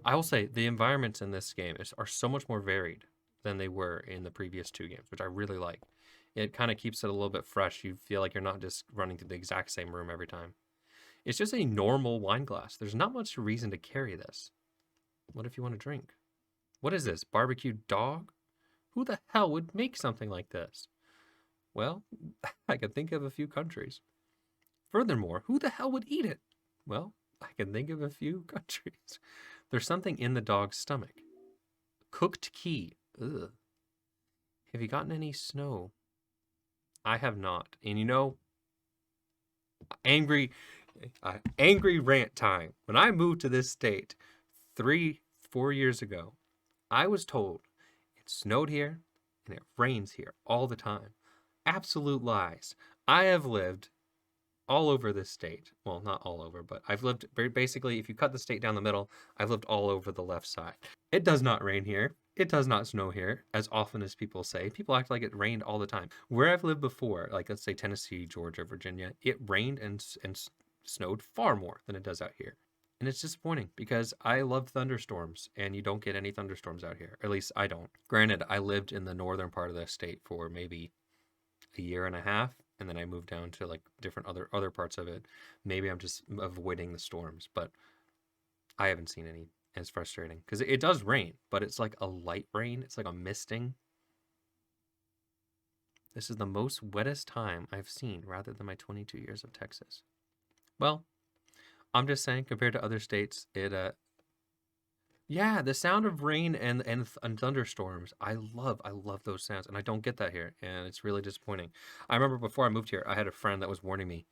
I will say the environments in this game are so much more varied than they were in the previous two games, which I really like. It kind of keeps it a little bit fresh. You feel like you're not just running through the exact same room every time. It's just a normal wine glass. There's not much reason to carry this. What if you want to drink? What is this? Barbecue dog? Who the hell would make something like this? Well, I can think of a few countries. Furthermore, who the hell would eat it? Well, I can think of a few countries. There's something in the dog's stomach. Cooked key. Ugh. Have you gotten any snow? I have not. And you know, angry, angry rant time. When I moved to this state 4 years ago, I was told it snowed here and it rains here all the time. Absolute lies. I have lived all over this state. Well, not all over, but I've lived basically, if you cut the state down the middle, I've lived all over the left side. It does not rain here. It does not snow here as often as people say. People act like it rained all the time. Where I've lived before, like let's say Tennessee, Georgia, Virginia, it rained and snowed far more than it does out here. And it's disappointing because I love thunderstorms and you don't get any thunderstorms out here. Or at least I don't. Granted, I lived in the northern part of the state for maybe a year and a half, and then I moved down to like different other parts of it. Maybe I'm just avoiding the storms, but I haven't seen any. And it's frustrating because it does rain, but it's like a light rain. It's like a misting. This is the most wettest time I've seen rather than my 22 years of Texas. Well, I'm just saying compared to other states, yeah, the sound of rain and thunderstorms. I love those sounds, and I don't get that here, and it's really disappointing. I remember before I moved here, I had a friend that was warning me,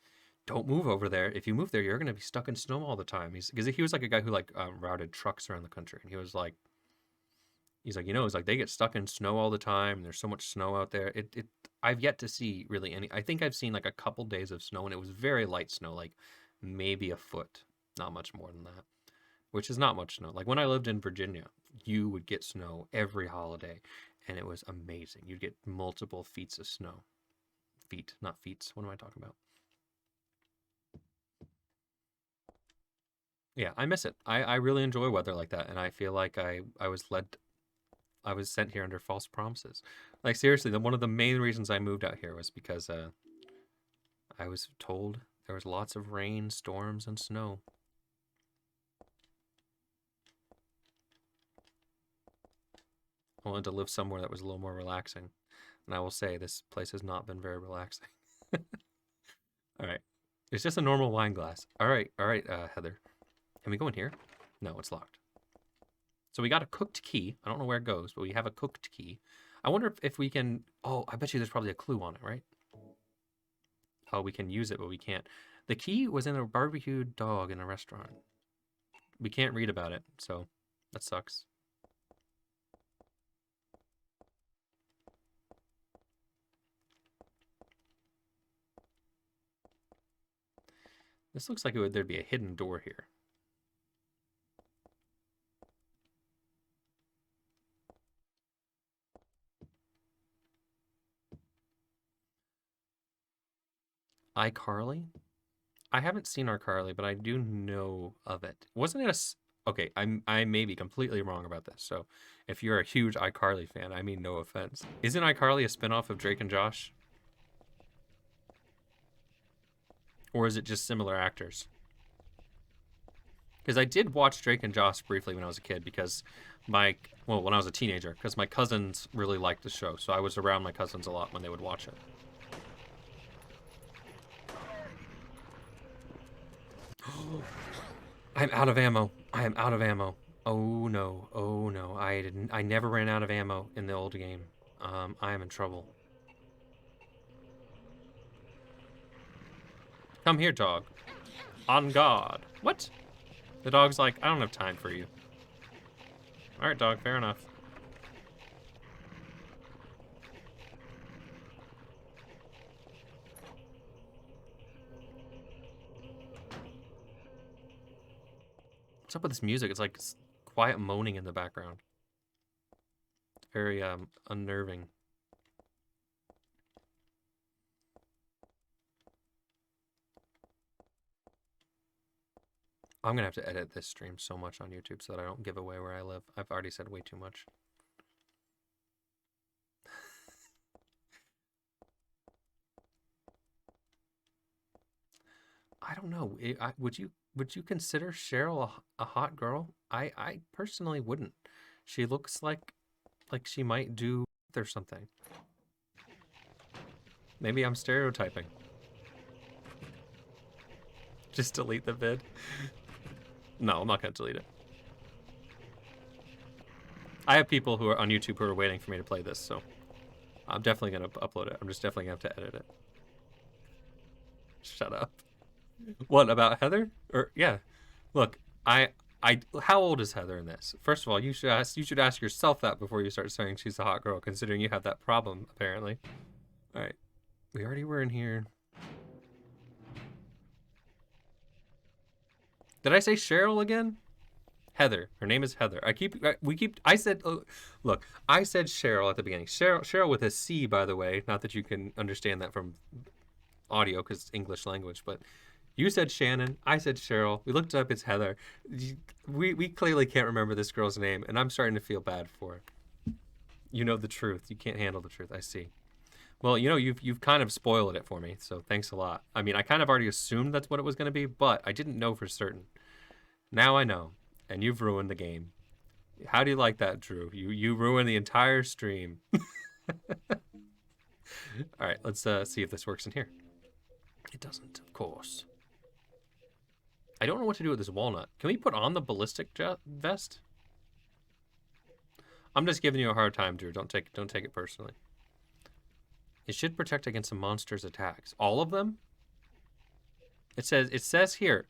"Don't move over there. If you move there, you're going to be stuck in snow all the time." Because he was like a guy who like routed trucks around the country, and he's like, it's like they get stuck in snow all the time. And there's so much snow out there. I've yet to see really any. I think I've seen like a couple days of snow, and it was very light snow, like maybe a foot, not much more than that, which is not much snow. Like when I lived in Virginia, you would get snow every holiday, and it was amazing. You'd get multiple feet of snow. Feet, not feet. What am I talking about? Yeah, I miss it. I really enjoy weather like that, and I feel like I was sent here under false promises. Like seriously, one of the main reasons I moved out here was because I was told there was lots of rain, storms, and snow. I wanted to live somewhere that was a little more relaxing. And I will say, this place has not been very relaxing. All right. It's just a normal wine glass. All right, Heather. Can we go in here? No, it's locked. So we got a cooked key. I don't know where it goes, but we have a cooked key. I wonder if we can... Oh, I bet you there's probably a clue on it, right? Oh, we can use it, but we can't. The key was in a barbecued dog in a restaurant. We can't read about it, so that sucks. This looks like there'd be a hidden door here. iCarly? I haven't seen iCarly, but I do know of it. Wasn't it a... Okay, I may be completely wrong about this, so if you're a huge iCarly fan, I mean no offense. Isn't iCarly a spinoff of Drake and Josh? Or is it just similar actors? Because I did watch Drake and Josh briefly when I was a kid because when I was a teenager, because my cousins really liked the show, so I was around my cousins a lot when they would watch it. I'm out of ammo. I am out of ammo. Oh no. Oh no. I never ran out of ammo in the old game. I am in trouble. Come here, dog. On guard. What? The dog's like, I don't have time for you. Alright, dog, fair enough. What's up with this music? It's like quiet moaning in the background. Very unnerving. I'm gonna have to edit this stream so much on YouTube so that I don't give away where I live. I've already said way too much. I don't know. Would you consider Cheryl a hot girl? I personally wouldn't. She looks like she might do or something. Maybe I'm stereotyping. Just delete the vid. No, I'm not gonna delete it. I have people who are on YouTube who are waiting for me to play this, so I'm definitely gonna upload it. I'm just definitely gonna have to edit it. Shut up. What about Heather? Or yeah, look, how old is Heather in this? First of all, you should ask yourself that before you start saying she's a hot girl, considering you have that problem apparently. All right, we already were in here. Did I say Cheryl again? Heather. Her name is Heather. I said, look, I said Cheryl at the beginning. Cheryl with a C, by the way. Not that you can understand that from audio because it's English language, but you said Shannon. I said Cheryl. We looked it up. It's Heather. We clearly can't remember this girl's name, and I'm starting to feel bad for her. You know the truth. You can't handle the truth. I see. Well, you know, you've kind of spoiled it for me, so thanks a lot. I mean, I kind of already assumed that's what it was going to be, but I didn't know for certain. Now I know, and you've ruined the game. How do you like that, Drew? You ruined the entire stream. All right, let's see if this works in here. It doesn't, of course. I don't know what to do with this walnut. Can we put on the ballistic vest? I'm just giving you a hard time, Drew. Don't take it personally. It should protect against a monster's attacks. All of them? It says here,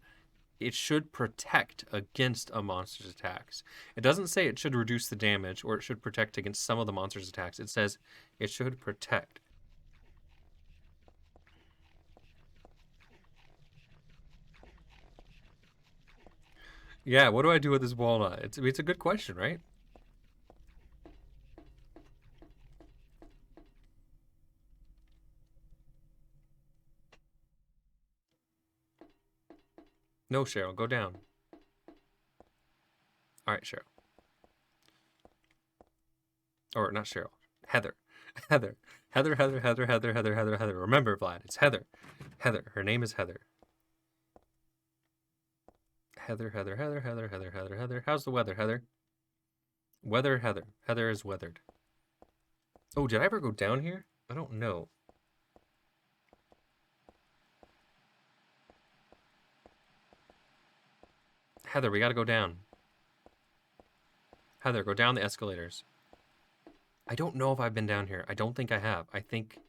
it should protect against a monster's attacks. It doesn't say it should reduce the damage or it should protect against some of the monster's attacks. It says it should protect. Yeah, what do I do with this walnut? It's a good question, right? No, Cheryl, go down. All right, Cheryl. Or not Cheryl. Heather. Heather. Heather. Remember, Vlad, it's Heather. Heather. Her name is Heather. Heather. How's the weather, Heather? Weather, Heather. Heather is weathered. Oh, did I ever go down here? I don't know. Heather, we gotta go down. Heather, go down the escalators. I don't know if I've been down here. I don't think I have. I think...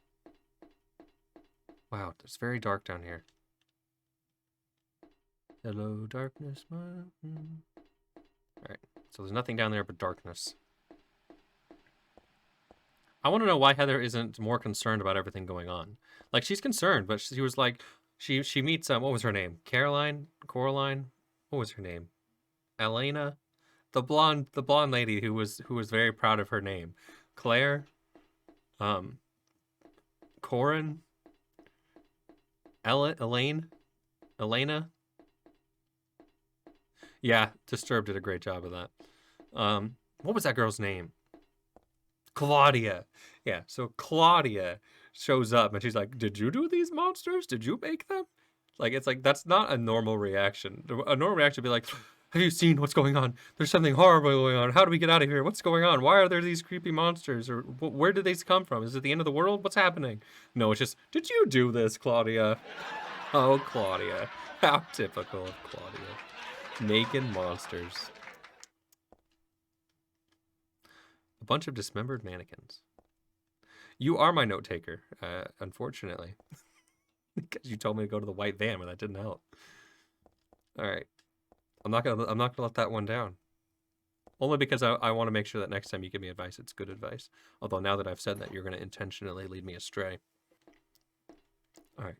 Wow, it's very dark down here. Hello, darkness, my... Alright, so there's nothing down there but darkness. I want to know why Heather isn't more concerned about everything going on. Like, she's concerned, but she was like... She meets, what was her name? Coraline? What was her name? Elena? The blonde lady who was very proud of her name. Claire? Corin? Elaine? Elena? Yeah, Disturbed did a great job of that. What was that girl's name? Claudia. Yeah, so Claudia shows up and she's like, "Did you do these monsters? Did you make them?" Like, it's like, that's not a normal reaction. A normal reaction would be like, "Have you seen what's going on? There's something horrible going on. How do we get out of here? What's going on? Why are there these creepy monsters? Or where did these come from? Is it the end of the world? What's happening?" No, it's just, "Did you do this, Claudia?" Oh, Claudia. How typical of Claudia. Naked monsters. A bunch of dismembered mannequins. You are my note taker, unfortunately. Because you told me to go to the white van, but that didn't help. All right. I'm not gonna let that one down. Only because I want to make sure that next time you give me advice, it's good advice. Although now that I've said that, you're gonna intentionally lead me astray. All right.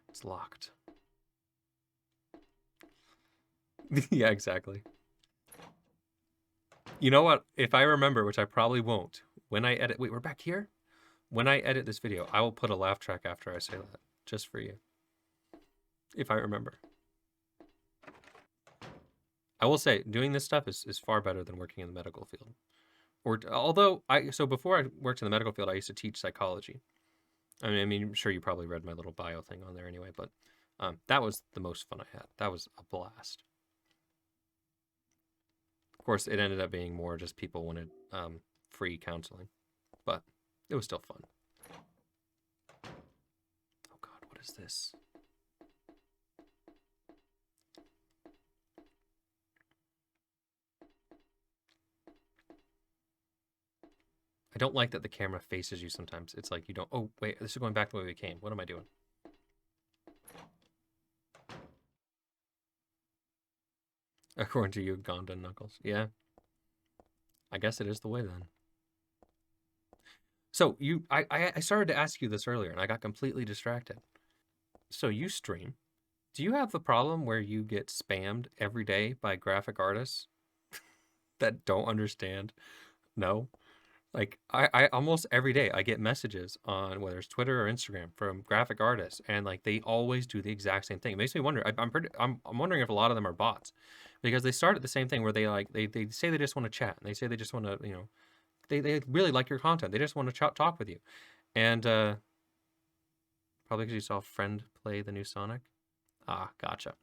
It's locked. Yeah, exactly. You know what? If I remember, which I probably won't, when I edit... Wait, we're back here? When I edit this video, I will put a laugh track after I say that, just for you. If I remember. I will say, doing this stuff is far better than working in the medical field. Or although so before I worked in the medical field, I used to teach psychology. I mean, I'm sure you probably read my little bio thing on there anyway, but that was the most fun I had. That was a blast. Of course, it ended up being more just people wanted free counseling, but it was still fun. Oh God, what is this? I don't like that the camera faces you sometimes. It's like you don't... Oh, wait, this is going back the way we came. What am I doing? According to Uganda Knuckles. Yeah. I guess it is the way then. So I started to ask you this earlier and I got completely distracted. So you stream. Do you have the problem where you get spammed every day by graphic artists that don't understand? No. Like I almost every day I get messages on whether it's Twitter or Instagram from graphic artists, and like they always do the exact same thing. It makes me wonder. I'm wondering if a lot of them are bots, because they start at the same thing where they say they just want to chat, and they say they just want to they really like your content. They just want to talk with you, and probably because you saw a friend play the new Sonic. Ah, gotcha.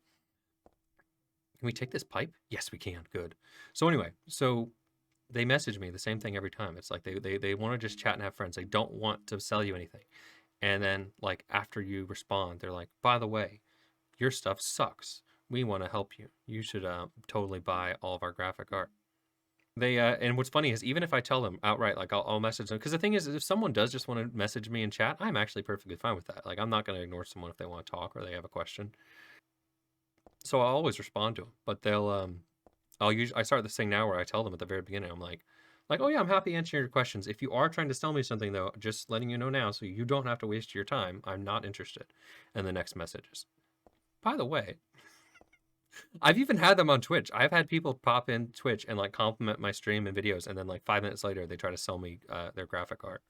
Can we take this pipe? Yes, we can. Good. So anyway, so they message me the same thing every time. It's like they want to just chat and have friends. They don't want to sell you anything. And then like after you respond, they're like, by the way, your stuff sucks. We want to help you. You should totally buy all of our graphic art. They and what's funny is even if I tell them outright, like I'll message them, because the thing is, if someone does just want to message me in chat, I'm actually perfectly fine with that. Like I'm not going to ignore someone if they want to talk or they have a question. So I'll always respond to them, but they'll I start this thing now where I tell them at the very beginning, I'm like, oh yeah, I'm happy answering your questions. If you are trying to sell me something though, just letting you know now so you don't have to waste your time, I'm not interested. And the next message is, by the way, I've even had them on Twitch. I've had people pop in Twitch and like compliment my stream and videos, and then like 5 minutes later they try to sell me their graphic art.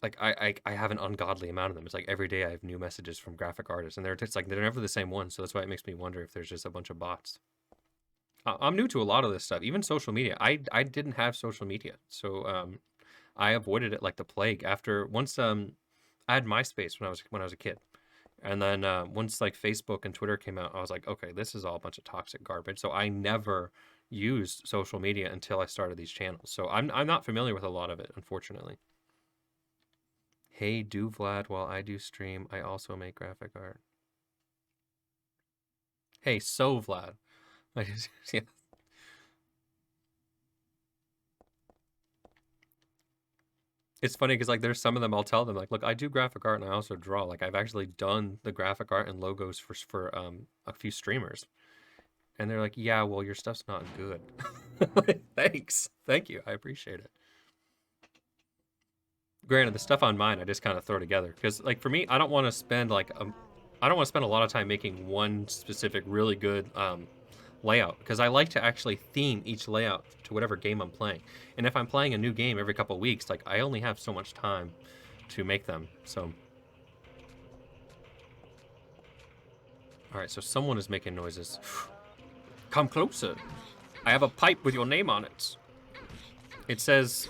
Like I have an ungodly amount of them. It's like every day I have new messages from graphic artists, and they're just like they're never the same ones. So that's why it makes me wonder if there's just a bunch of bots. I'm new to a lot of this stuff, even social media. I didn't have social media, so I avoided it like the plague. After once I had MySpace when I was a kid, and then once like Facebook and Twitter came out, I was like, okay, this is all a bunch of toxic garbage. So I never used social media until I started these channels. So I'm not familiar with a lot of it, unfortunately. Hey, do Vlad while I do stream. I also make graphic art. Hey, so Vlad. Yeah. It's funny because like there's some of them I'll tell them like, look, I do graphic art and I also draw. Like I've actually done the graphic art and logos for a few streamers, and they're like, yeah, well your stuff's not good. Thanks, thank you, I appreciate it. Granted, the stuff on mine I just kind of throw together because like for me, I don't want to spend I don't want to spend a lot of time making one specific really good layout, because I like to actually theme each layout to whatever game I'm playing. And if I'm playing a new game every couple of weeks, like I only have so much time to make them. So, all right, so someone is making noises. Come closer. I have a pipe with your name on it. It says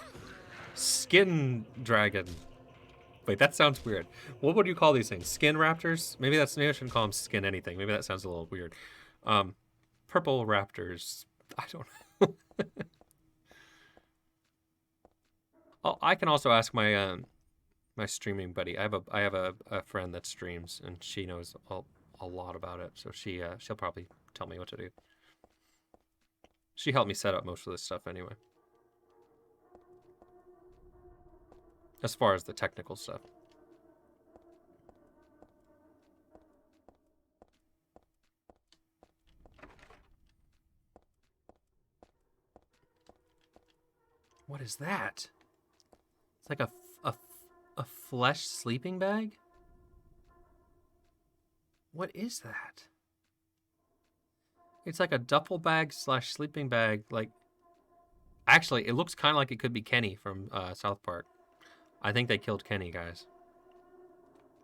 Skin Dragon. Wait, that sounds weird. What would you call these things? Skin raptors? Maybe I shouldn't call them skin anything. Maybe that sounds a little weird. Purple raptors. I don't know. Oh, I can also ask my my streaming buddy. I have a friend that streams, and she knows a lot about it. So she'll probably tell me what to do. She helped me set up most of this stuff anyway, as far as the technical stuff. What is that? It's like a flesh sleeping bag? What is that? It's like a duffel bag slash sleeping bag. Like, actually, it looks kind of like it could be Kenny from South Park. I think they killed Kenny, guys.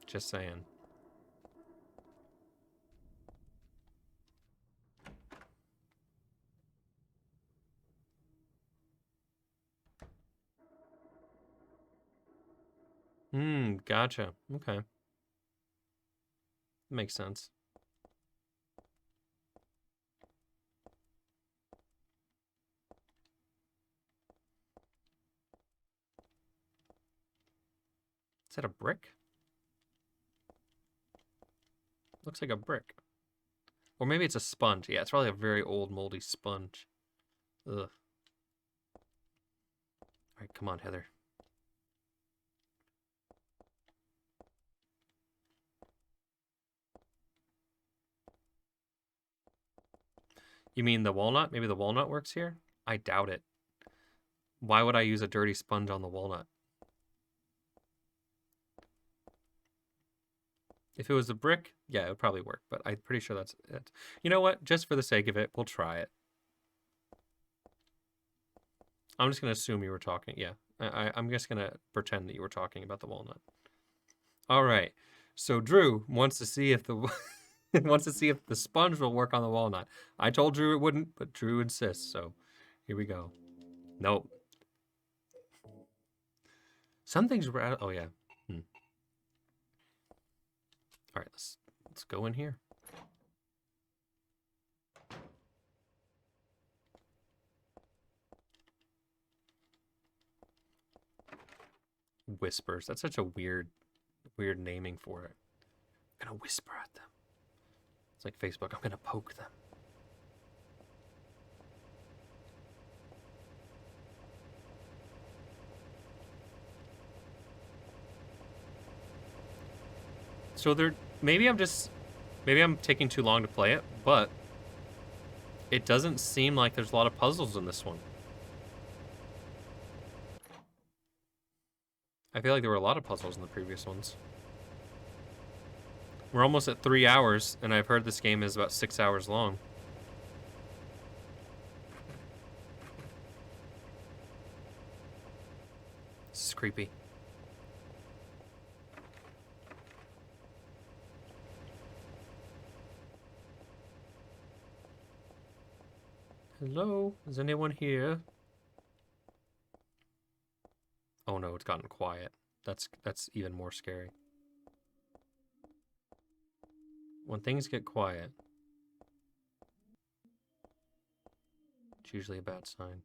Just saying. Gotcha. Okay. Makes sense. Is that a brick? Looks like a brick. Or maybe it's a sponge. Yeah, it's probably a very old, moldy sponge. Ugh. All right, come on, Heather. You mean the walnut? Maybe the walnut works here? I doubt it. Why would I use a dirty sponge on the walnut? If it was a brick, yeah, it would probably work, but I'm pretty sure that's it. You know what? Just for the sake of it, we'll try it. I'm just going to assume you were talking. Yeah, I'm just going to pretend that you were talking about the walnut. All right. So Drew wants to see if the wants to see if the sponge will work on the walnut. I told Drew it wouldn't, but Drew insists. So here we go. Nope. Some things were out. Oh yeah. All right. Let's go in here. Whispers. That's such a weird naming for it. I'm gonna whisper at them. It's like Facebook. I'm gonna poke them. So maybe I'm taking too long to play it, but it doesn't seem like there's a lot of puzzles in this one. I feel like there were a lot of puzzles in the previous ones. We're almost at 3 hours, and I've heard this game is about 6 hours long. This is creepy. Hello? Is anyone here? Oh no, it's gotten quiet. That's even more scary. When things get quiet, it's usually a bad sign.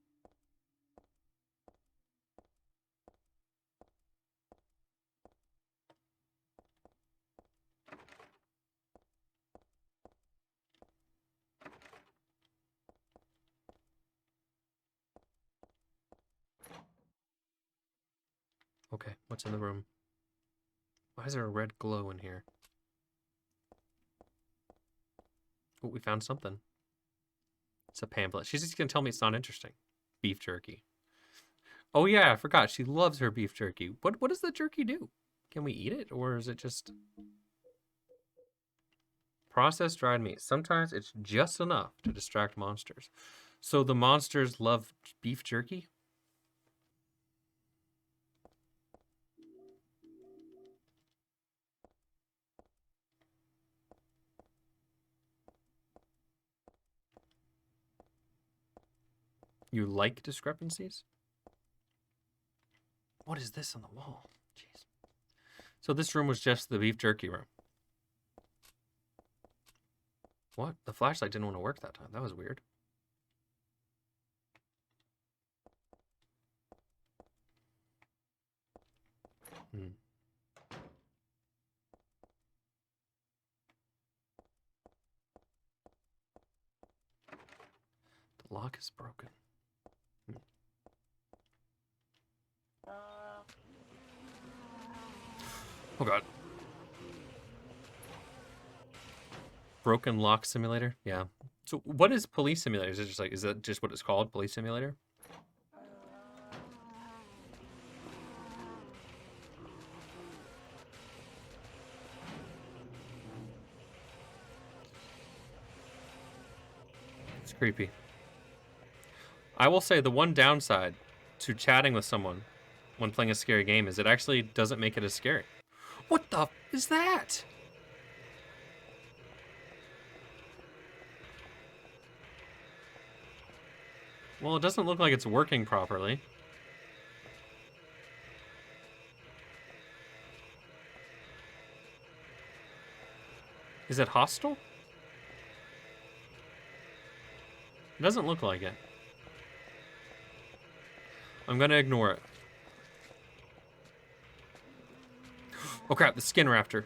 Okay, what's in the room? Why is there a red glow in here? Oh, we found something. It's a pamphlet. She's just gonna tell me it's not interesting. Beef jerky. Oh yeah, I forgot. She loves her beef jerky. What does the jerky do? Can we eat it, or is it just processed dried meat? Sometimes it's just enough to distract monsters. So the monsters love beef jerky? You like discrepancies? What is this on the wall? Jeez. So this room was just the beef jerky room. What? The flashlight didn't want to work that time. That was weird. The lock is broken. Oh god. Broken lock simulator? Yeah. So what is police simulator? Is that just what it's called? Police simulator? It's creepy. I will say the one downside to chatting with someone when playing a scary game is it actually doesn't make it as scary. What the is that? Well, it doesn't look like it's working properly. Is it hostile? It doesn't look like it. I'm gonna ignore it. Oh crap, the skin raptor.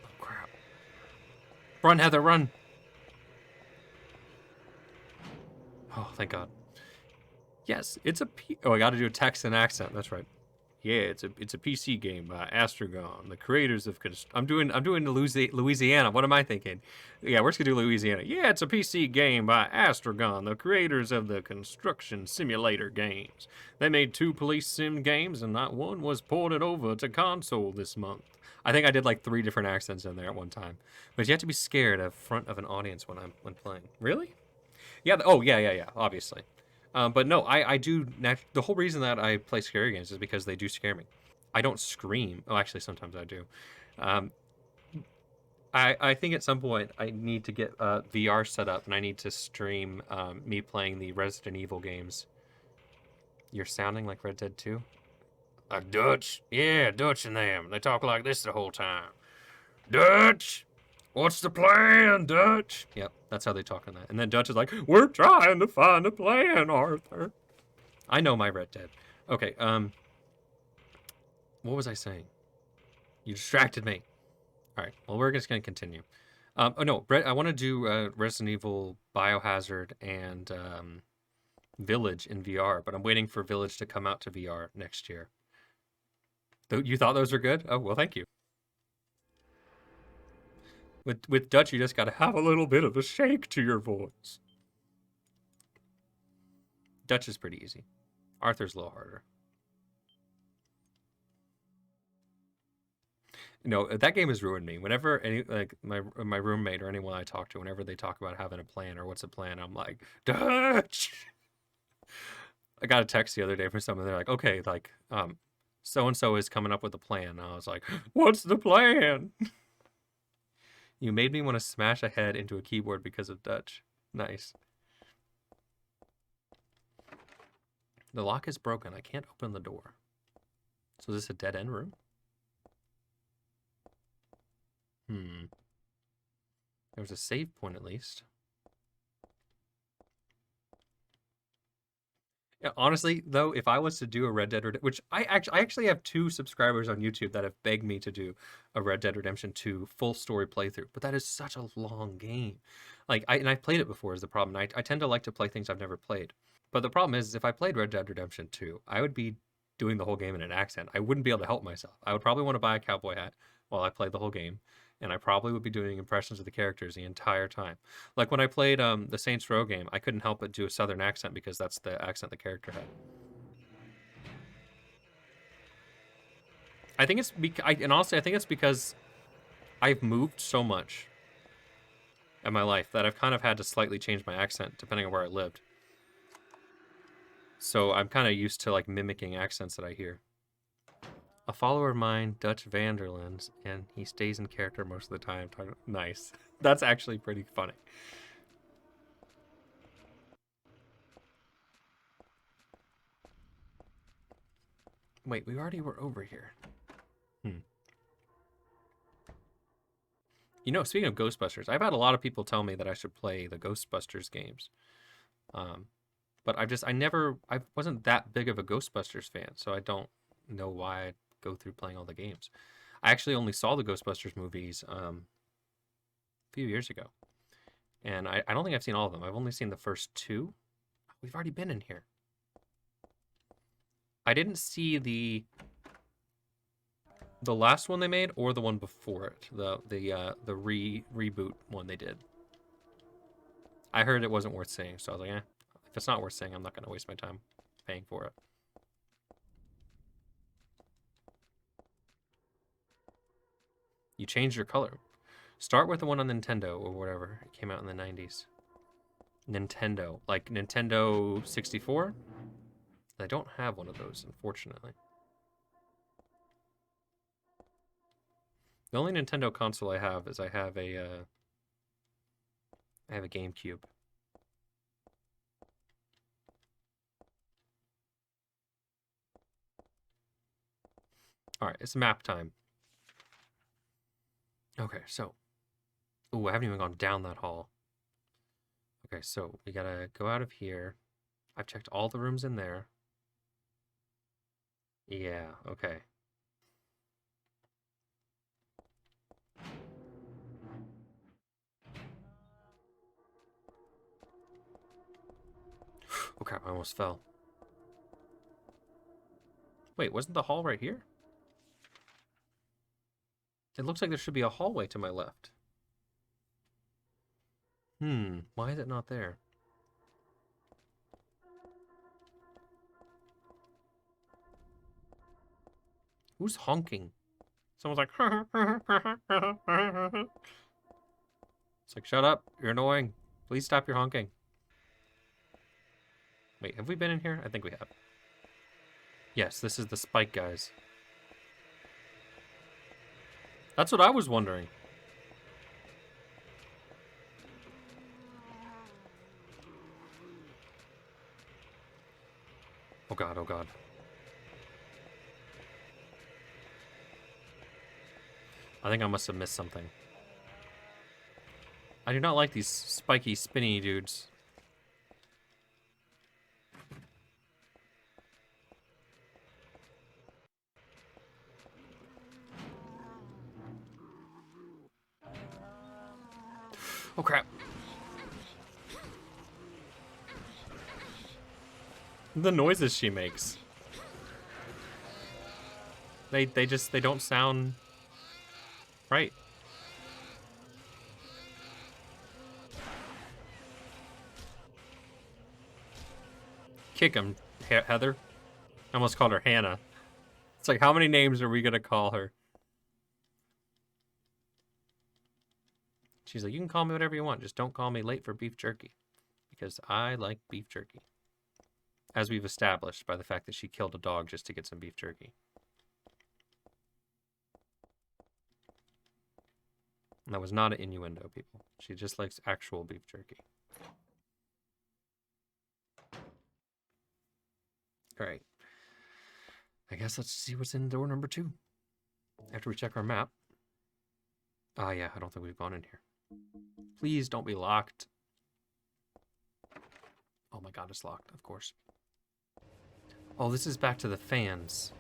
Oh crap. Run, Heather, run! Oh, thank God. Yes, it's a oh, I gotta do a text and accent, that's right. Yeah, it's a PC game by Astragon, the creators of I'm doing Louisiana. What am I thinking? Yeah, we're just gonna do Louisiana. Yeah, it's a PC game by Astragon, the creators of the construction simulator games. They made 2 police sim games, and not one was ported over to console this month. I think I did like 3 different accents in there at one time. But you have to be scared in front of an audience when playing. Really? Yeah. Oh, yeah. Obviously. But no, I do. The whole reason that I play scary games is because they do scare me. I don't scream. Oh, actually, sometimes I do. Um, I think at some point I need to get VR set up and I need to stream me playing the Resident Evil games. You're sounding like Red Dead 2? Dutch? Yeah, Dutch and them. They talk like this the whole time. Dutch! What's the plan, Dutch? Yep, that's how they talk in that. And then Dutch is like, we're trying to find a plan, Arthur. I know my Red Dead. Okay, what was I saying? You distracted me. All right, well, we're just going to continue. Oh, no, I want to do Resident Evil, Biohazard, and Village in VR, but I'm waiting for Village to come out to VR next year. You thought those were good? Oh, well, thank you. With Dutch, you just got to have a little bit of a shake to your voice. Dutch is pretty easy. Arthur's a little harder. No, that game has ruined me. Whenever my roommate or anyone I talk to, whenever they talk about having a plan or what's a plan, I'm like, Dutch. I got a text the other day from someone. They're like, okay, like, so and so is coming up with a plan. And I was like, what's the plan? You made me want to smash a head into a keyboard because of Dutch. Nice. The lock is broken. I can't open the door. So is this a dead end room? There was a save point at least. Yeah, honestly, though, if I was to do a Red Dead Redemption, which I actually have 2 subscribers on YouTube that have begged me to do a Red Dead Redemption 2 full story playthrough, but that is such a long game. Like, I've played it before is the problem. I tend to like to play things I've never played. But the problem is if I played Red Dead Redemption 2, I would be doing the whole game in an accent. I wouldn't be able to help myself. I would probably want to buy a cowboy hat while I played the whole game. And I probably would be doing impressions of the characters the entire time. Like when I played the Saints Row game, I couldn't help but do a southern accent because that's the accent the character had. I think it's and honestly, I think it's because I've moved so much in my life that I've kind of had to slightly change my accent depending on where I lived. So I'm kind of used to like mimicking accents that I hear. A follower of mine, Dutch Vanderlands, and he stays in character most of the time. Nice. That's actually pretty funny. Wait, we already were over here. You know, speaking of Ghostbusters, I've had a lot of people tell me that I should play the Ghostbusters games. But I wasn't that big of a Ghostbusters fan, so I don't know why I'd go through playing all the games. I actually only saw the Ghostbusters movies a few years ago. And I don't think I've seen all of them. I've only seen the first 2. We've already been in here. I didn't see the... The last one they made, or the one before it, the reboot one they did. I heard it wasn't worth seeing, so I was like, eh, if it's not worth seeing, I'm not gonna waste my time paying for it. You changed your color. Start with the one on Nintendo or whatever. It came out in the 90s. Nintendo. Like Nintendo 64? I don't have one of those, unfortunately. The only Nintendo console I have is I have a GameCube. All right, it's map time. Okay, so, ooh, I haven't even gone down that hall. Okay, so we gotta go out of here. I've checked all the rooms in there. Yeah, okay. Oh crap, I almost fell. Wait, wasn't the hall right here? It looks like there should be a hallway to my left. Why is it not there? Who's honking? Someone's like, it's like, shut up, you're annoying. Please stop your honking. Wait, have we been in here? I think we have. Yes, this is the spike guys. That's what I was wondering. Oh god, oh god. I think I must have missed something. I do not like these spiky, spinny dudes. Oh crap. The noises she makes. They don't sound right. Kick him, Heather. I almost called her Hannah. It's like, how many names are we gonna call her? She's like, you can call me whatever you want. Just don't call me late for beef jerky. Because I like beef jerky. As we've established by the fact that she killed a dog just to get some beef jerky. And that was not an innuendo, people. She just likes actual beef jerky. Alright. I guess let's see what's in door number 2. After we check our map. Ah, yeah, I don't think we've gone in here. Please don't be locked. Oh my god, it's locked, of course. Oh, this is back to the fans.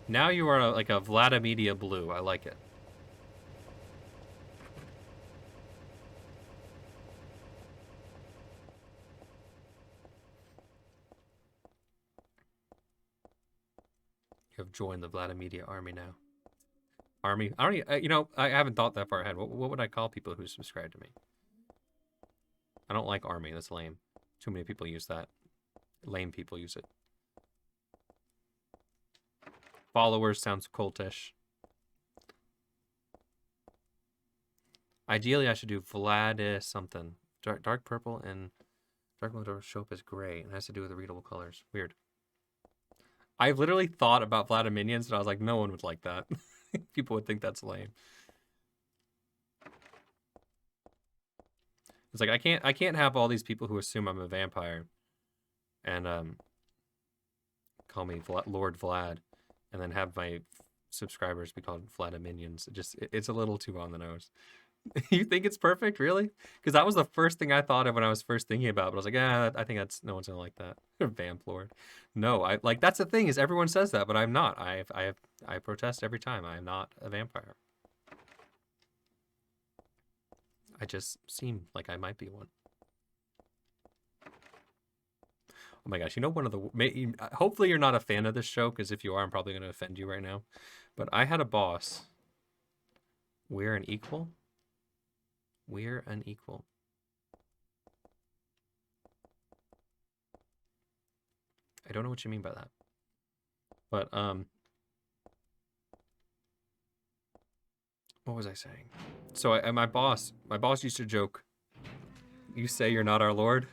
Now you are like a VladiMedia blue. I like it. You have joined the VladiMedia army now. Army? I don't even, you know, I haven't thought that far ahead. What would I call people who subscribe to me? I don't like army. That's lame. Too many people use that. Lame people use it. Followers sounds cultish. Ideally, I should do Vlad something. Dark purple and dark mode show up as gray. It has to do with the readable colors. Weird. I've literally thought about VladiMinions, and I was like, no one would like that. People would think that's lame. It's like I can't have all these people who assume I'm a vampire and call me Lord Vlad, and then have my subscribers be called VladiMinions. It's a little too on the nose. You think it's perfect, really? Because that was the first thing I thought of when I was first thinking about it. But I was like, I think that's no one's gonna like that. Vamp Lord. No, I like that's the thing is everyone says that, but I'm not. I protest every time. I am not a vampire. I just seem like I might be one. Oh my gosh, you know one of the hopefully you're not a fan of this show, because if you are, I'm probably going to offend you right now. But I had a boss. We're an equal. We're unequal. I don't know what you mean by that. But what was I saying? So my boss used to joke, "You say you're not our lord?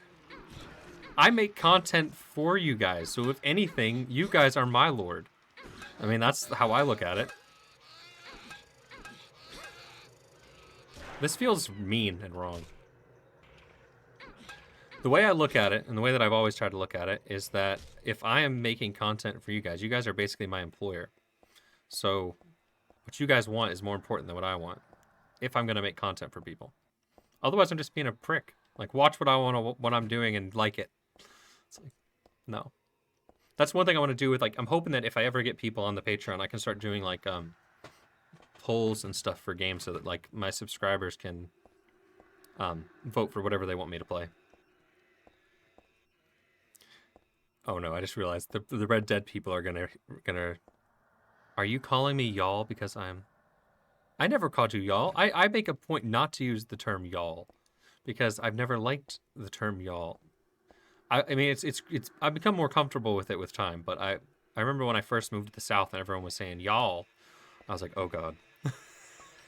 I make content for you guys. So if anything, you guys are my lord." I mean, that's how I look at it. This feels mean and wrong. The way I look at it, and the way that I've always tried to look at it, is that if I am making content for you guys are basically my employer. So what you guys want is more important than what I want, if I'm going to make content for people. Otherwise, I'm just being a prick. Like, watch what I want, what I'm doing, and like it. It's like, no. That's one thing I want to do with, like, I'm hoping that if I ever get people on the Patreon, I can start doing, like, polls and stuff for games so that, like, my subscribers can vote for whatever they want me to play. Oh no, I just realized the Red Dead people are gonna. Are you calling me y'all because I never called you y'all. I make a point not to use the term y'all because I've never liked the term y'all. I mean it's I've become more comfortable with it with time, but I remember when I first moved to the South and everyone was saying y'all, I was like, oh god.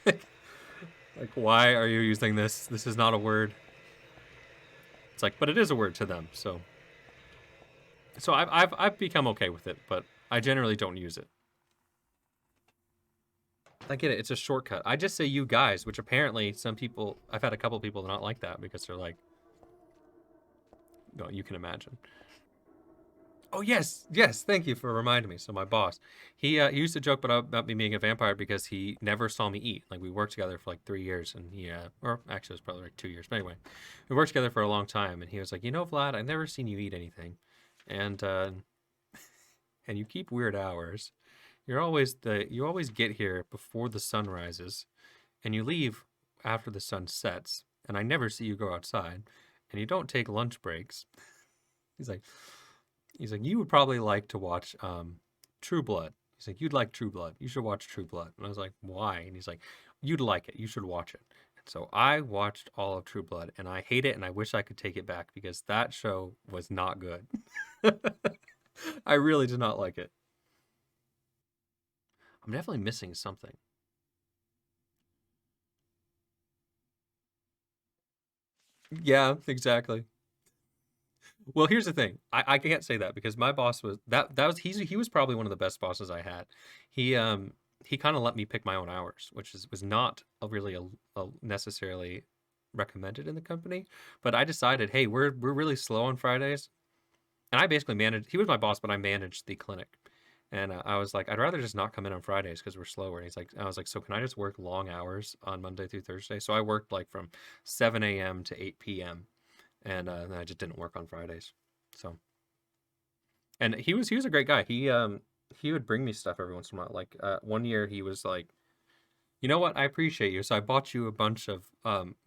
Like, why are you using this? This is not a word. It's like, but it is a word to them, so I've become okay with it, but I generally don't use it. I get it. It's a shortcut. I just say you guys, which apparently some people, I've had a couple people not like that because they're like, no, you can imagine. Oh, yes. Yes. Thank you for reminding me. So my boss, he used to joke about me being a vampire because he never saw me eat. Like, we worked together for like 3 years and he, or actually it was probably like 2 years. But anyway, we worked together for a long time and he was like, you know, Vlad, I've never seen you eat anything. And, and you keep weird hours. You always get here before the sun rises, and you leave after the sun sets, and I never see you go outside, and you don't take lunch breaks. He's like, you would probably like to watch True Blood. He's like, you'd like True Blood. You should watch True Blood. And I was like, why? And he's like, you'd like it. You should watch it. And so I watched all of True Blood, and I hate it, and I wish I could take it back because that show was not good. I really did not like it. I'm definitely missing something. Yeah, exactly. Well, here's the thing. I can't say that because my boss was he was probably one of the best bosses I had. He kind of let me pick my own hours, which was not a necessarily recommended in the company. But I decided, hey, we're really slow on Fridays, and I basically managed. He was my boss, but I managed the clinic. And I was like, I'd rather just not come in on Fridays because we're slower. And I was like, so can I just work long hours on Monday through Thursday? So I worked like from 7 a.m. to 8 p.m. And I just didn't work on Fridays. So, and he was a great guy. He would bring me stuff every once in a while. Like one year he was like, you know what? I appreciate you. So I bought you a bunch of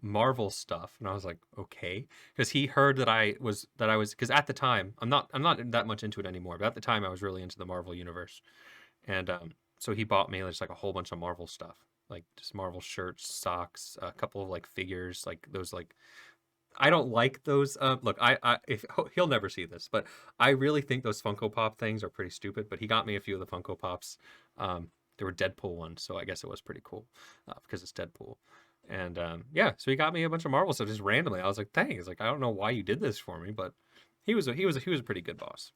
Marvel stuff, and I was like, okay, because he heard that I was because at the time I'm not that much into it anymore, but at the time I was really into the Marvel universe, and so he bought me just like a whole bunch of Marvel stuff, like just Marvel shirts, socks, a couple of like figures, like those like. I don't like those. Look, if he'll never see this, but I really think those Funko Pop things are pretty stupid. But he got me a few of the Funko Pops. There were Deadpool ones, so I guess it was pretty cool because it's Deadpool. And yeah, so he got me a bunch of Marvel stuff just randomly. I was like, thanks. Like, I don't know why you did this for me, but he was a pretty good boss.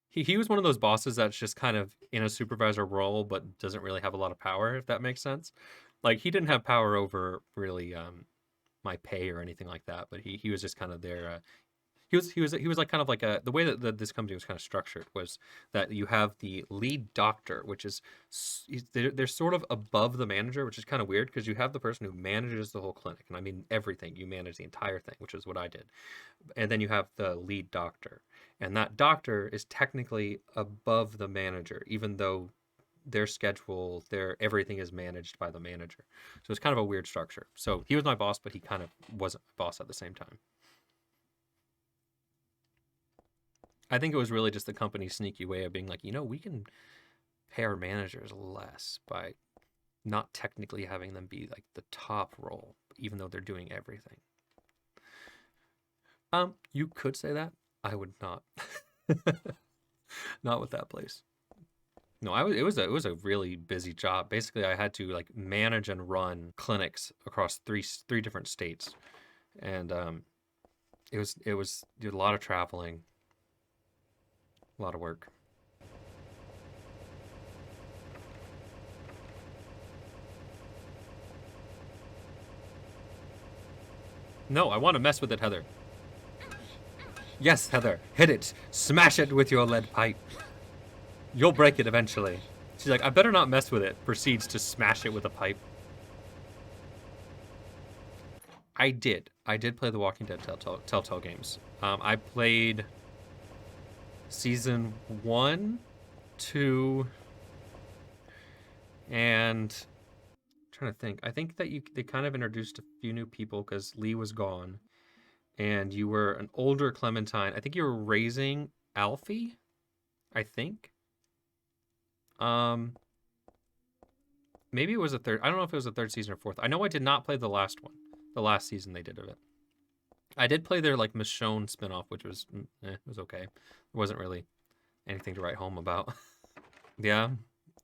He was one of those bosses that's just kind of in a supervisor role, but doesn't really have a lot of power, if that makes sense. Like, he didn't have power over really my pay or anything like that, but he was just kind of there. He was like kind of like the way that this company was kind of structured was that you have the lead doctor, which is they're sort of above the manager, which is kind of weird because you have the person who manages the whole clinic, and I mean everything. You manage the entire thing, which is what I did, and then you have the lead doctor, and that doctor is technically above the manager, even though their schedule, their everything is managed by the manager. So it's kind of a weird structure. So he was my boss, but he kind of wasn't my boss at the same time. I think it was really just the company's sneaky way of being like, we can pay our managers less by not technically having them be like the top role, even though they're doing everything. You could say that. I would not. Not with that place. No, it was a really busy job. Basically, I had to like manage and run clinics across three different states, and it was a lot of traveling, a lot of work. No, I want to mess with it, Heather. Yes, Heather, hit it, smash it with your lead pipe. You'll break it eventually. She's like, I better not mess with it. Proceeds to smash it with a pipe. I did play the Walking Dead Telltale games. I played season 1, 2, and I'm trying to think. I think that they kind of introduced a few new people because Lee was gone, and you were an older Clementine. I think you were raising Alfie, I think. Maybe it was a third. I don't know if it was a third season or fourth. I know I did not play the last one, the last season they did of it. I did play their like Michonne spinoff, which was it was okay. It wasn't really anything to write home about. Yeah,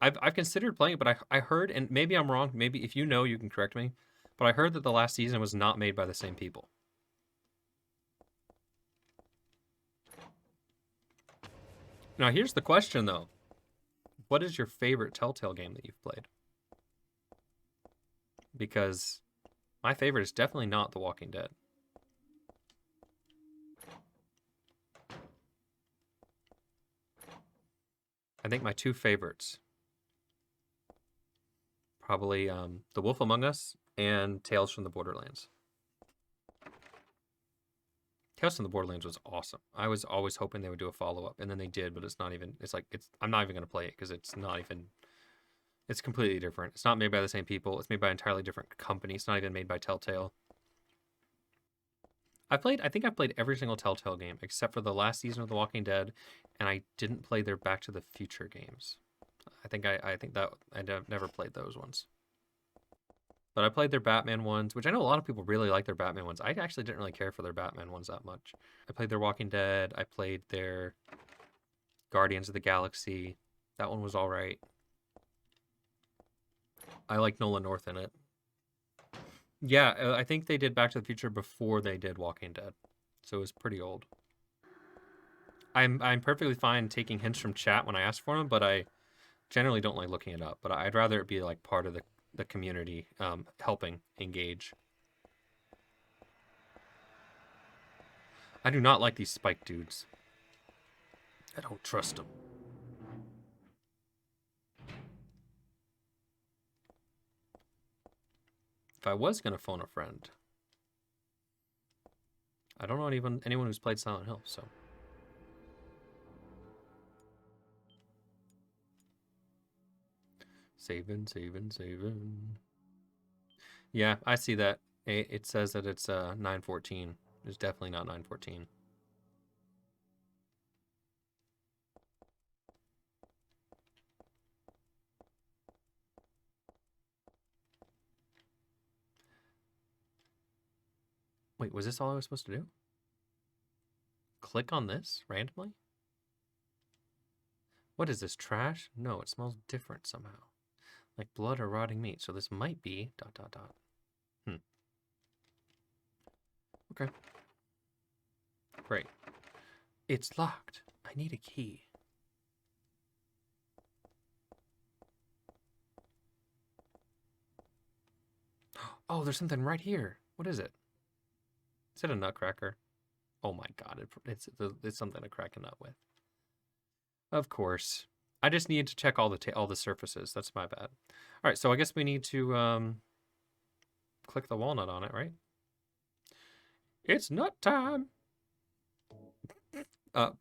I've considered playing it, but I heard, and maybe I'm wrong. Maybe if you know, you can correct me. But I heard that the last season was not made by the same people. Now here's the question though: what is your favorite Telltale game that you've played? Because my favorite is definitely not The Walking Dead. I think my two favorites, probably The Wolf Among Us and Tales from the Borderlands. Tales from the Borderlands was awesome. I was always hoping they would do a follow-up, and then they did, but I'm not even going to play it because it's not even, it's completely different. It's not made by the same people. It's made by an entirely different company. It's not even made by Telltale. I think I've played every single Telltale game except for the last season of The Walking Dead, and I didn't play their Back to the Future games. I think that I never played those ones. But I played their Batman ones, which I know a lot of people really like their Batman ones. I actually didn't really care for their Batman ones that much. I played their Walking Dead. I played their Guardians of the Galaxy. That one was all right. I like Nolan North in it. Yeah, I think they did Back to the Future before they did Walking Dead, so it was pretty old. I'm perfectly fine taking hints from chat when I ask for them, but I generally don't like looking it up. But I'd rather it be like part of the community, helping engage. I do not like these spike dudes. I don't trust them. If I was gonna phone a friend, I don't know anyone who's played Silent Hill, so. Saving. Yeah, I see that. It says that it's 9:14. It's definitely not 9:14. Wait, was this all I was supposed to do? Click on this randomly? What is this, trash? No, it smells different somehow. Like blood or rotting meat. So this might be ... Okay. Great. It's locked. I need a key. Oh, there's something right here. What is it? Is it a nutcracker? Oh my god, it's something to crack a nut with. Of course. I just need to check all the surfaces. That's my bad. All right, so I guess we need to click the walnut on it, right? It's nut time.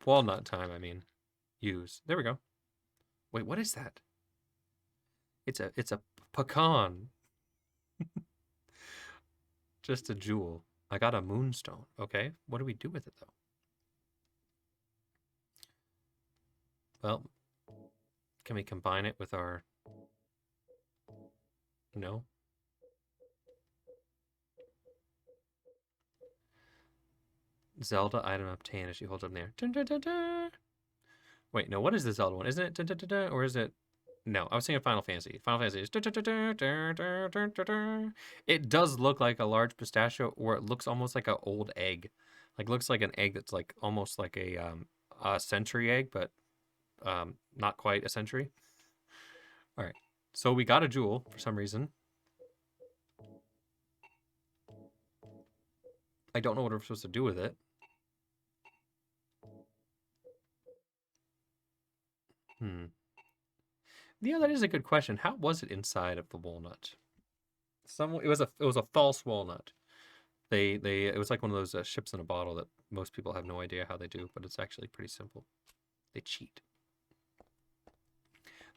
Walnut time, I mean. Use. There we go. Wait, what is that? It's a pecan. Just a jewel. I got a moonstone. Okay, what do we do with it though? Well, can we combine it with our... No? Zelda item obtained as she holds up there. Dun, dun, dun, dun. Wait, no, what is the Zelda one? Isn't it dun, dun, dun, dun, or is it... No, I was thinking Final Fantasy. Final Fantasy is... Dun, dun, dun, dun, dun, dun, dun, dun, dun. It does look like a large pistachio, or it looks almost like an old egg. Like, looks like an egg that's like almost like a century egg, but not quite a century. All right, so we got a jewel for some reason. I don't know what we're supposed to do with it. Yeah, that is a good question. How was it inside of the walnut? It was a false walnut. It was like one of those ships in a bottle that most people have no idea how they do, but it's actually pretty simple. They cheat.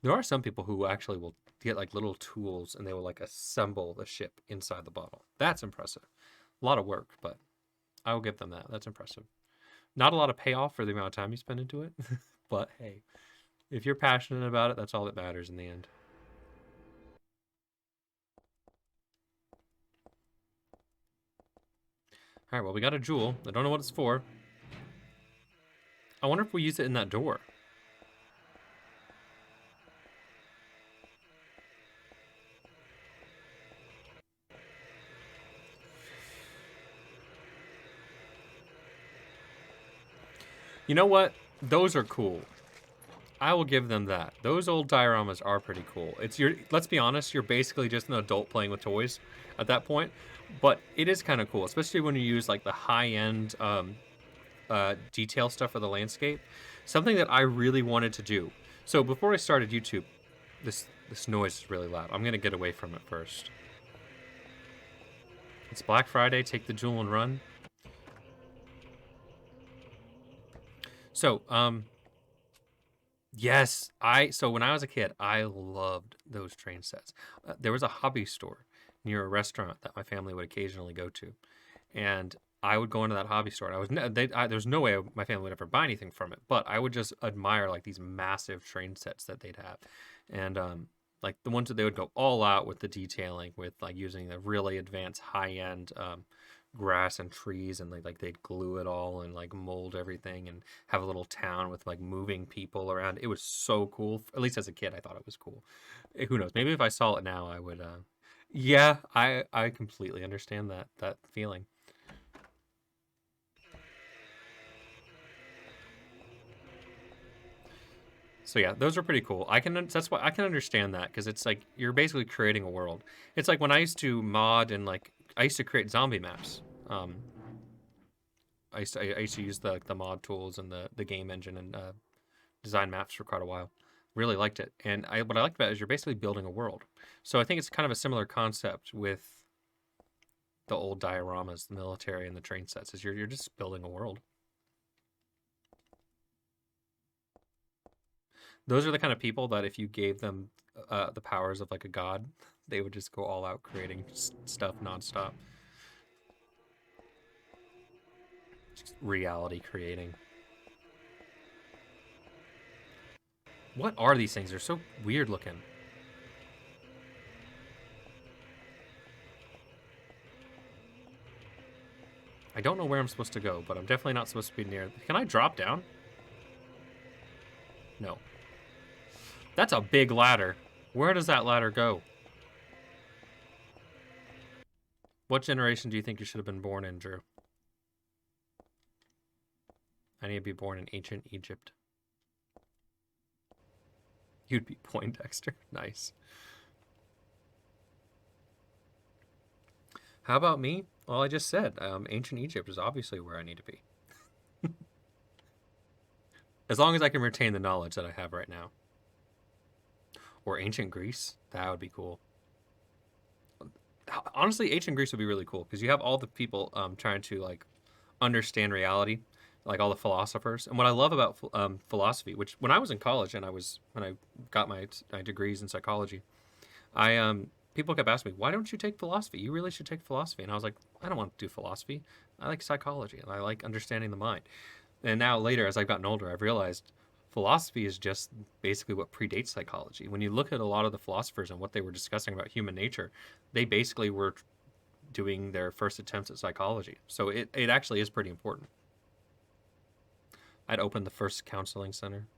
There are some people who actually will get like little tools and they will like assemble the ship inside the bottle. That's impressive. A lot of work, but I will give them that. That's impressive. Not a lot of payoff for the amount of time you spend into it, but hey, if you're passionate about it, that's all that matters in the end. All right, well, we got a jewel. I don't know what it's for. I wonder if we use it in that door. You know what? Those are cool. I will give them that. Those old dioramas are pretty cool. Let's be honest, you're basically just an adult playing with toys at that point. But it is kind of cool, especially when you use like the high-end detail stuff for the landscape. Something that I really wanted to do. So before I started YouTube, this noise is really loud. I'm gonna get away from it first. It's Black Friday. Take the jewel and run. So, yes, so when I was a kid, I loved those train sets. There was a hobby store near a restaurant that my family would occasionally go to, and I would go into that hobby store. And there's no way my family would ever buy anything from it, but I would just admire like these massive train sets that they'd have, and like the ones that they would go all out with the detailing, with like using the really advanced high end grass and trees, and like they'd glue it all and like mold everything and have a little town with like moving people around. It was so cool. At least as a kid, I thought it was cool. Who knows? Maybe if I saw it now, I would. Yeah, I completely understand that feeling. So yeah, those are pretty cool. That's why I can understand that, because it's like you're basically creating a world. It's like when I used to mod and like I used to create zombie maps. I used to use the mod tools and the game engine and design maps for quite a while. Really liked it. And what I liked about it is you're basically building a world. So I think it's kind of a similar concept with the old dioramas, the military and the train sets, is you're just building a world. Those are the kind of people that if you gave them the powers of like a god, they would just go all out creating stuff nonstop. Just reality creating. What are these things? They're so weird looking. I don't know where I'm supposed to go, but I'm definitely not supposed to be near. Can I drop down? No. That's a big ladder. Where does that ladder go? What generation do you think you should have been born in, Drew? I need to be born in ancient Egypt. You'd be Poindexter. Nice. How about me? Well, I just said ancient Egypt is obviously where I need to be. As long as I can retain the knowledge that I have right now. Or ancient Greece. That would be cool. Honestly, ancient Greece would be really cool because you have all the people trying to like understand reality, like all the philosophers. And what I love about philosophy, which when I was in college and when I got my degrees in psychology, people kept asking me, why don't you take philosophy? You really should take philosophy. And I was like, I don't want to do philosophy. I like psychology and I like understanding the mind. And now later, as I've gotten older, I've realized philosophy is just basically what predates psychology. When you look at a lot of the philosophers and what they were discussing about human nature, they basically were doing their first attempts at psychology. So it actually is pretty important. I'd open the first counseling center.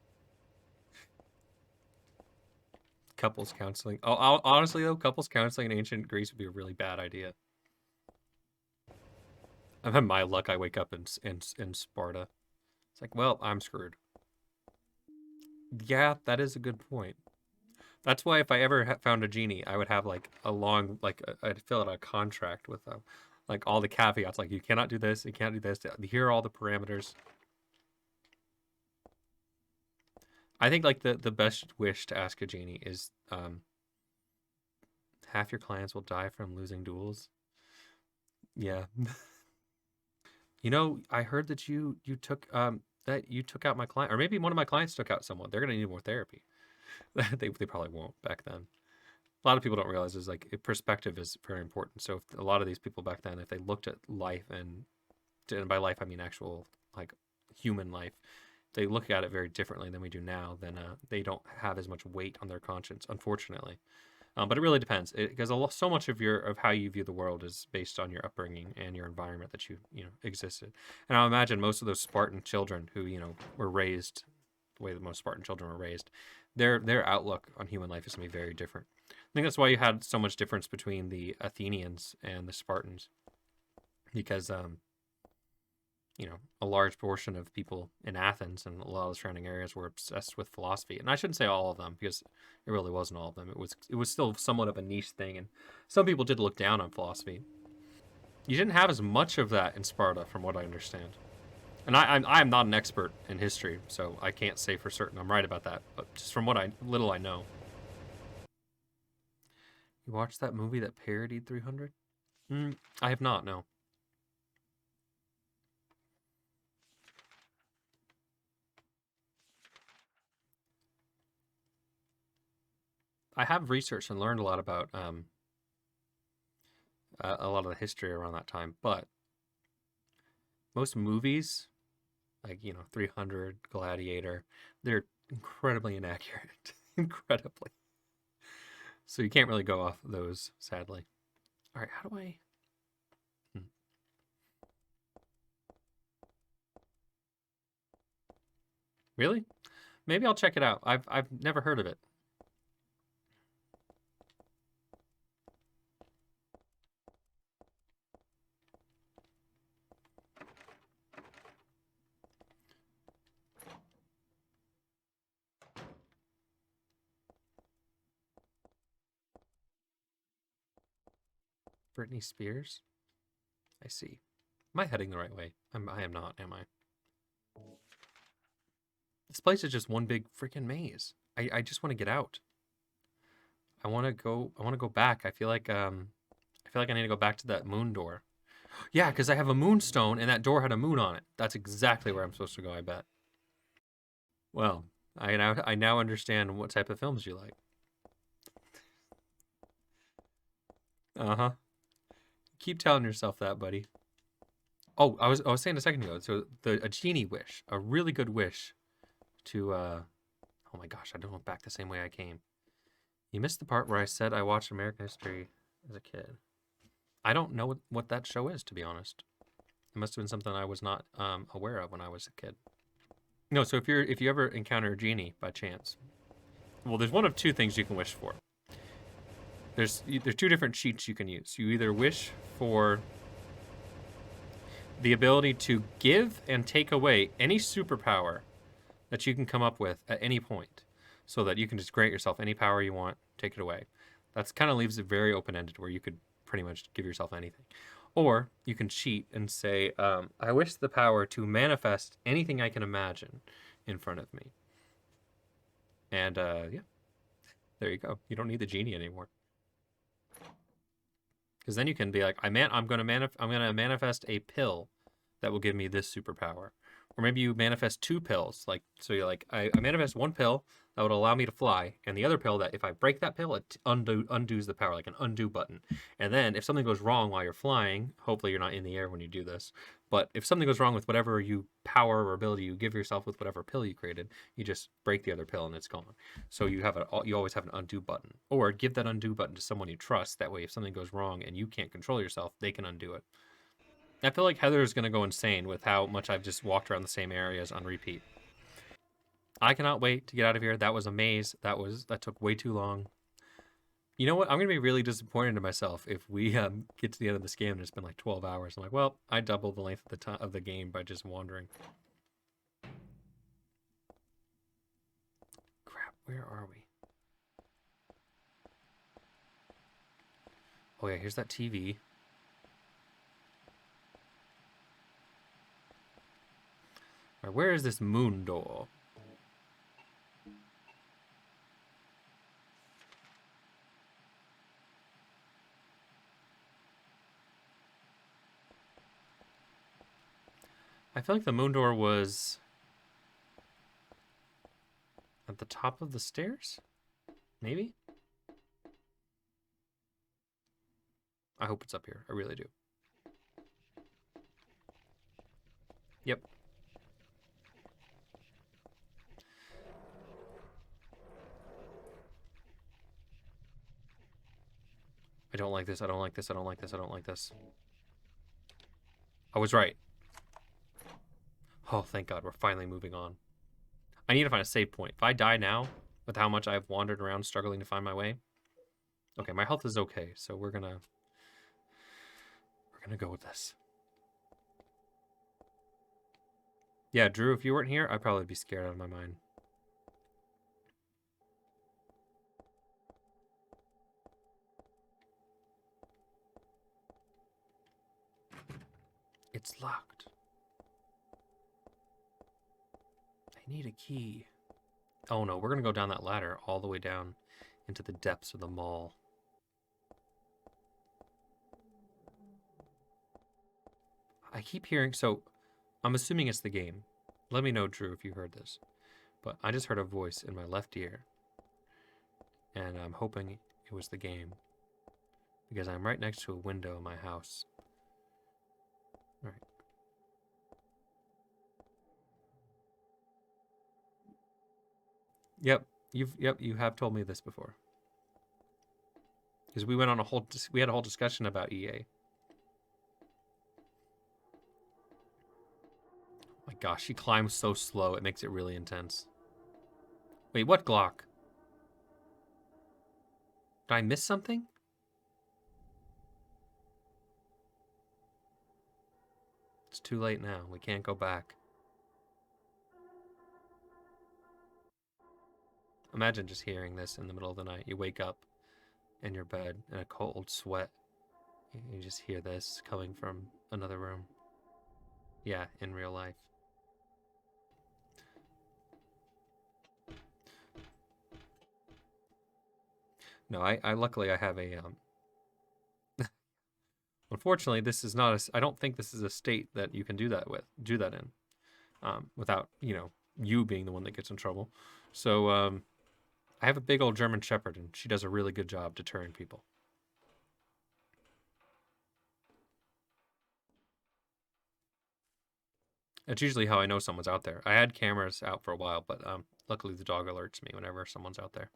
Couples counseling. Oh, honestly though, couples counseling in ancient Greece would be a really bad idea. I've had my luck. I wake up in Sparta. It's like, well, I'm screwed. Yeah, that is a good point. That's why if I ever found a genie, I would have like a long, like I'd fill out a contract with them, like all the caveats, like you cannot do this, you can't do this. Here are all the parameters. I think like the best wish to ask a genie is half your clients will die from losing duels. Yeah. You know, I heard that you took that you took out my client, or maybe one of my clients took out someone. They're gonna need more therapy. They probably won't back then. A lot of people don't realize is like perspective is very important. So if a lot of these people back then, if they looked at life and by life I mean actual like human life, they look at it very differently than we do now. Then they don't have as much weight on their conscience, unfortunately. But it really depends because so much of how you view the world is based on your upbringing and your environment that you know existed. And I imagine most of those Spartan children who were raised the way that most Spartan children were raised, their outlook on human life is going to be very different. I think that's why you had so much difference between the Athenians and the Spartans, because a large portion of people in Athens and a lot of the surrounding areas were obsessed with philosophy. And I shouldn't say all of them because it really wasn't all of them. It was still somewhat of a niche thing, and some people did look down on philosophy. You didn't have as much of that in Sparta, from what I understand. And I'm not an expert in history, so I can't say for certain I'm right about that. But just from what little I know. You watched that movie that parodied 300? I have not. No. I have researched and learned a lot about a lot of the history around that time, but most movies, like 300, Gladiator, they're incredibly inaccurate, incredibly. So you can't really go off those, sadly. All right, how do I? Really? Maybe I'll check it out. I've never heard of it. Britney Spears? I see. Am I heading the right way? I am not, am I? This place is just one big freaking maze. I just want to get out. I want to go back. I feel like I need to go back to that moon door. Yeah, because I have a moonstone and that door had a moon on it. That's exactly where I'm supposed to go, I bet. Well, I now understand what type of films you like. Uh-huh. Keep telling yourself that, buddy. Oh, I was saying a second ago. So a genie wish, a really good wish to oh my gosh, I don't look back the same way I came. You missed the part where I said I watched American History as a kid. I don't know what that show is, to be honest. It must have been something I was not aware of when I was a kid. No, so if you ever encounter a genie by chance, well, there's one of two things you can wish for. There's two different cheats you can use. You either wish for the ability to give and take away any superpower that you can come up with at any point, so that you can just grant yourself any power you want, take it away. That's kind of leaves it very open-ended, where you could pretty much give yourself anything. Or you can cheat and say, I wish the power to manifest anything I can imagine in front of me. And yeah, there you go. You don't need the genie anymore. Because then you can be like, I'm gonna manifest a pill that will give me this superpower. Or maybe you manifest two pills. Like, so you're like, I manifest one pill that would allow me to fly, and the other pill that if I break that pill, it undoes the power, like an undo button. And then if something goes wrong while you're flying, hopefully you're not in the air when you do this, But if something goes wrong with whatever power or ability you give yourself with whatever pill you created, you just break the other pill and it's gone. So you always have an undo button, or give that undo button to someone you trust. That way, if something goes wrong and you can't control yourself, they can undo it. I feel like Heather is gonna go insane with how much I've just walked around the same areas on repeat. I cannot wait to get out of here. That was a maze. That took way too long. You know what? I'm gonna be really disappointed in myself if we get to the end of this game and it's been like 12 hours. I'm like, well, I doubled the length of the time of the game by just wandering. Crap, where are we? Oh yeah, here's that TV. All right, where is this moon door? I feel like the moon door was at the top of the stairs? Maybe? I hope it's up here. I really do. Yep. I don't like this. I don't like this. I don't like this. I don't like this. I was right. Oh, thank God. We're finally moving on. I need to find a save point. If I die now, with how much I've wandered around struggling to find my way. Okay, my health is okay, so we're gonna go with this. Yeah, Drew, if you weren't here, I'd probably be scared out of my mind. It's locked. I need a key. Oh no, we're gonna go down that ladder all the way down into the depths of the mall. I keep hearing, so I'm assuming it's the game. Let me know, Drew, if you heard this. But I just heard a voice in my left ear. And I'm hoping it was the game. Because I'm right next to a window in my house. Alright. Yep, you have told me this before. Because we had a whole discussion about EA. Oh my gosh, she climbs so slow, it makes it really intense. Wait, what Glock? Did I miss something? It's too late now. We can't go back. Imagine just hearing this in the middle of the night. You wake up in your bed in a cold sweat. You just hear this coming from another room. Yeah, in real life. No, I luckily I have a unfortunately this is not a I don't think this is a state that you can do that in without, you being the one that gets in trouble. So I have a big old German Shepherd and she does a really good job deterring people. That's usually how I know someone's out there. I had cameras out for a while, but luckily the dog alerts me whenever someone's out there.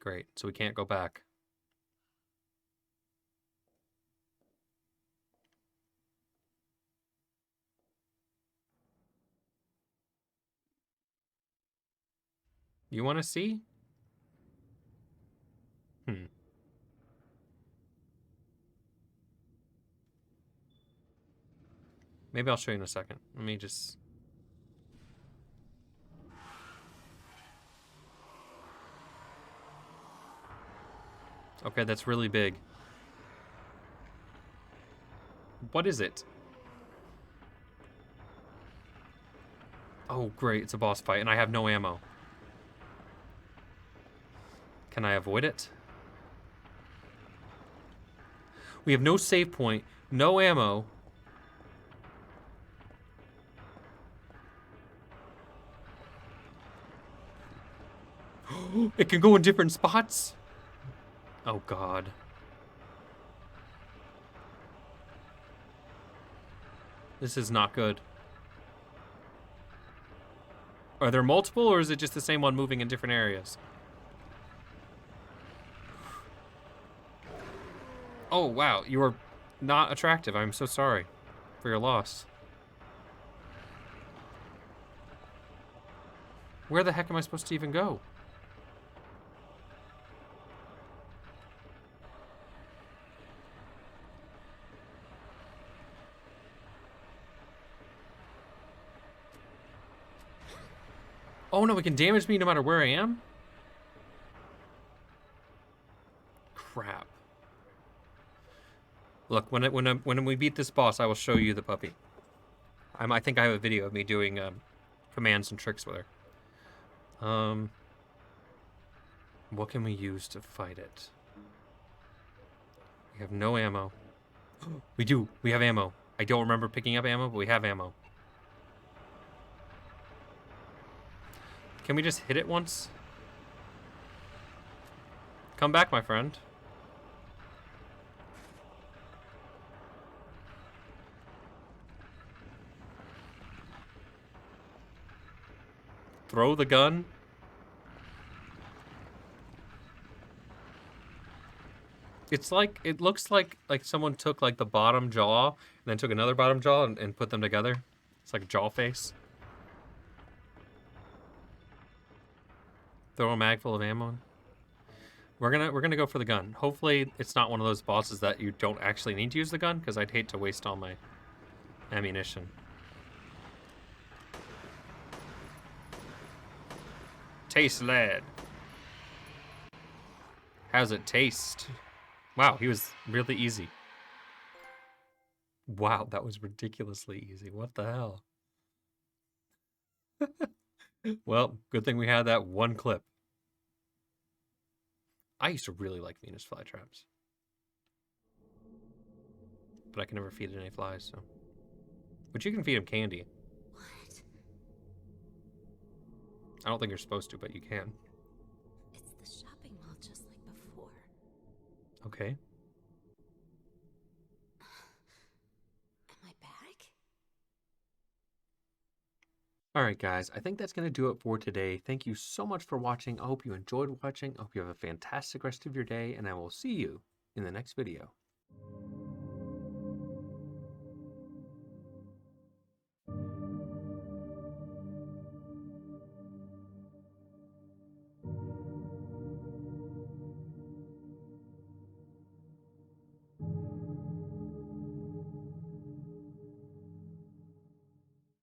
Great. So we can't go back. You want to see? Hmm. Maybe I'll show you in a second. Let me just... Okay, that's really big. What is it? Oh, great. It's a boss fight, and I have no ammo. Can I avoid it? We have no save point, no ammo. It can go in different spots? Oh, God. This is not good. Are there multiple, or is it just the same one moving in different areas? Oh, wow. You are not attractive. I'm so sorry for your loss. Where the heck am I supposed to even go? Oh, no, it can damage me no matter where I am? Crap. Look, when we beat this boss, I will show you the puppy. I think I have a video of me doing commands and tricks with her. What can we use to fight it? We have no ammo. We do. We have ammo. I don't remember picking up ammo, but we have ammo. Can we just hit it once? Come back, my friend. Throw the gun. It's like, it looks like someone took like the bottom jaw and then took another bottom jaw and put them together. It's like a jaw face. Throw a mag full of ammo. We're gonna go for the gun. Hopefully it's not one of those bosses that you don't actually need to use the gun, because I'd hate to waste all my ammunition. Taste lead. How's it taste? Wow, he was really easy. Wow, that was ridiculously easy. What the hell? Well, good thing we had that one clip. I used to really like Venus flytraps. But I can never feed it any flies, so. But you can feed them candy. What? I don't think you're supposed to, but you can. It's the shopping mall just like before. Okay. Am I back? Alright guys, I think that's going to do it for today. Thank you so much for watching. I hope you enjoyed watching. I hope you have a fantastic rest of your day, and I will see you in the next video.